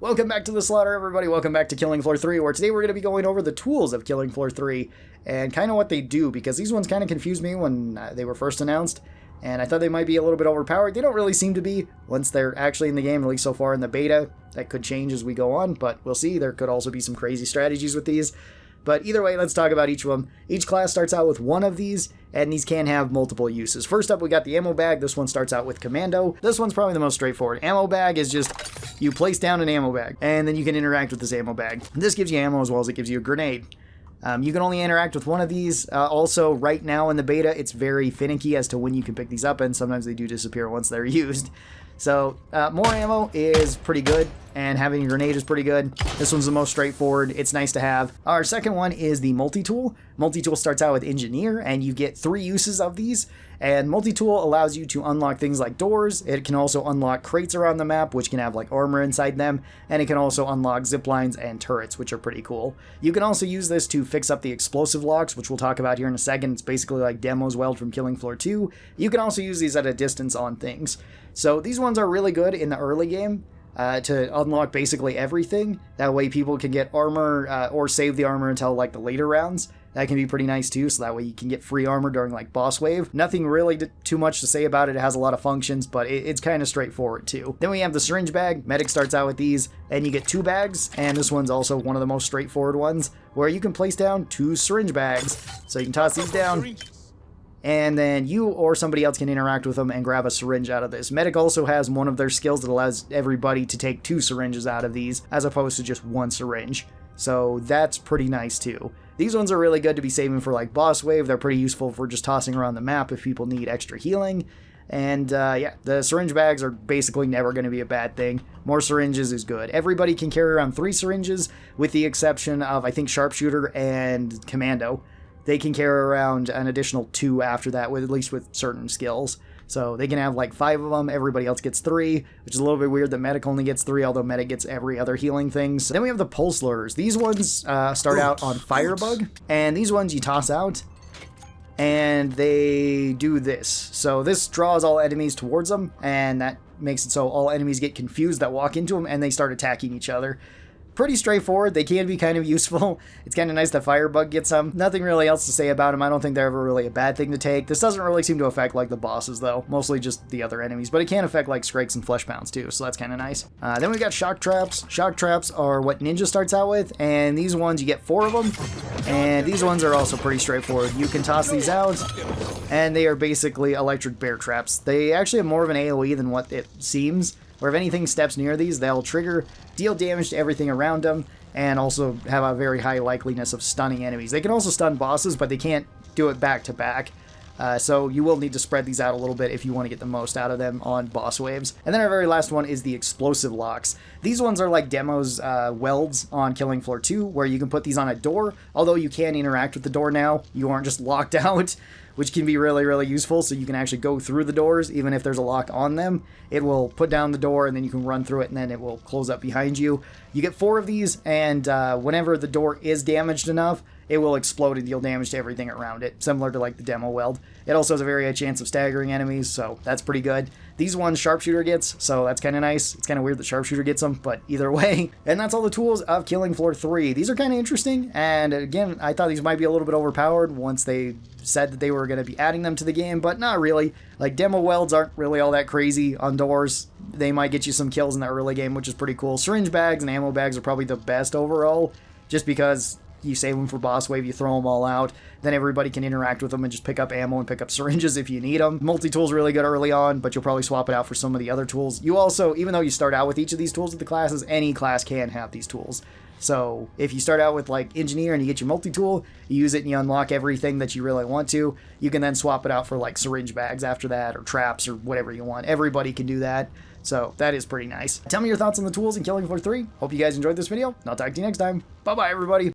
Welcome back to the slaughter, everybody. Welcome back to Killing Floor 3, where today we're going to be going over the tools of Killing Floor 3 and kind of what they do, because these ones kind of confused me when they were first announced, and I thought they might be a little bit overpowered. They don't really seem to be once they're actually in the game, at least so far in the beta. That could change as we go on, but we'll see. There could also be some crazy strategies with these. But either way, let's talk about each of them. Each class starts out with one of these, and these can have multiple uses. First up, we got the ammo bag. This one starts out with commando. This one's probably the most straightforward. Ammo bag is just, you place down an ammo bag, and then you can interact with this ammo bag. This gives you ammo as well as it gives you a grenade. You can only interact with one of these. Also, right now in the beta, it's very finicky as to when you can pick these up, and sometimes they do disappear once they're used. So, more ammo is pretty good, and having a grenade is pretty good. This one's the most straightforward. It's nice to have. Our second one is the multi-tool. Multi-tool starts out with engineer, and you get 3 uses of these. And multi-tool allows you to unlock things like doors. It can also unlock crates around the map, which can have like armor inside them. And it can also unlock zip lines and turrets, which are pretty cool. You can also use this to fix up the explosive locks, which we'll talk about here in a second. It's basically like Demo's Weld from Killing Floor 2. You can also use these at a distance on things. So these ones are really good in the early game to unlock basically everything. That way people can get armor or save the armor until like the later rounds. That can be pretty nice too, so that way you can get free armor during like boss wave. Nothing really too much to say about it. It has a lot of functions, but it's kind of straightforward too. Then we have the syringe bag. Medic starts out with these, and you get 2 bags, and this one's also one of the most straightforward ones, where you can place down 2 syringe bags. So you can toss these down, and then you or somebody else can interact with them and grab a syringe out of this. Medic also has one of their skills that allows everybody to take 2 syringes out of these, as opposed to just 1 syringe. So that's pretty nice too. These ones are really good to be saving for like boss wave. They're pretty useful for just tossing around the map if people need extra healing. And yeah, the syringe bags are basically never going to be a bad thing. More syringes is good. Everybody can carry around 3 syringes, with the exception of, I think, sharpshooter and commando. They can carry around an additional 2 after that, with at least with certain skills. So they can have like 5 of them, everybody else gets 3, which is a little bit weird that Medic only gets 3, although Medic gets every other healing thing. So then we have the pulse loaders. These ones start out on Firebug, and these ones you toss out, and they do this. So this draws all enemies towards them, and that makes it so all enemies get confused that walk into them, and they start attacking each other. Pretty straightforward. They can be kind of useful. It's kind of nice that Firebug gets some. Nothing really else to say about them. I don't think they're ever really a bad thing to take. This doesn't really seem to affect like the bosses though. Mostly just the other enemies, but it can affect like Skrakes and Fleshpounds too, so that's kind of nice. Then we got shock traps. Shock traps are what Ninja starts out with, and these ones you get 4 of them, and these ones are also pretty straightforward. You can toss these out, and they are basically electric bear traps. They actually have more of an AoE than what it seems, where if anything steps near these, they'll trigger, deal damage to everything around them, and also have a very high likeliness of stunning enemies. They can also stun bosses, but they can't do it back to back. So you will need to spread these out a little bit if you want to get the most out of them on boss waves. And then our very last one is the explosive locks. These ones are like Demo's welds on Killing Floor 2, where you can put these on a door, although you can interact with the door now. You aren't just locked out, which can be really, really useful, so you can actually go through the doors, even if there's a lock on them. It will put down the door, and then you can run through it, and then it will close up behind you. You get 4 of these, and whenever the door is damaged enough, it will explode and deal damage to everything around it, similar to like the Demo Weld. It also has a very high chance of staggering enemies, so that's pretty good. These ones Sharpshooter gets, so that's kind of nice. It's kind of weird that Sharpshooter gets them, but either way. And that's all the tools of Killing Floor 3. These are kind of interesting, and again, I thought these might be a little bit overpowered once they said that they were going to be adding them to the game, but not really. Like, Demo Welds aren't really all that crazy on doors. They might get you some kills in the early game, which is pretty cool. Syringe bags and ammo bags are probably the best overall, just because you save them for boss wave, you throw them all out, then everybody can interact with them and just pick up ammo and pick up syringes if you need them. Multi-tool's really good early on, but you'll probably swap it out for some of the other tools. You also, even though you start out with each of these tools with the classes, any class can have these tools. So if you start out with like engineer and you get your multi-tool, you use it and you unlock everything that you really want to, you can then swap it out for like syringe bags after that, or traps, or whatever you want. Everybody can do that. So that is pretty nice. Tell me your thoughts on the tools in Killing Floor 3. Hope you guys enjoyed this video, and I'll talk to you next time. Bye-bye, everybody.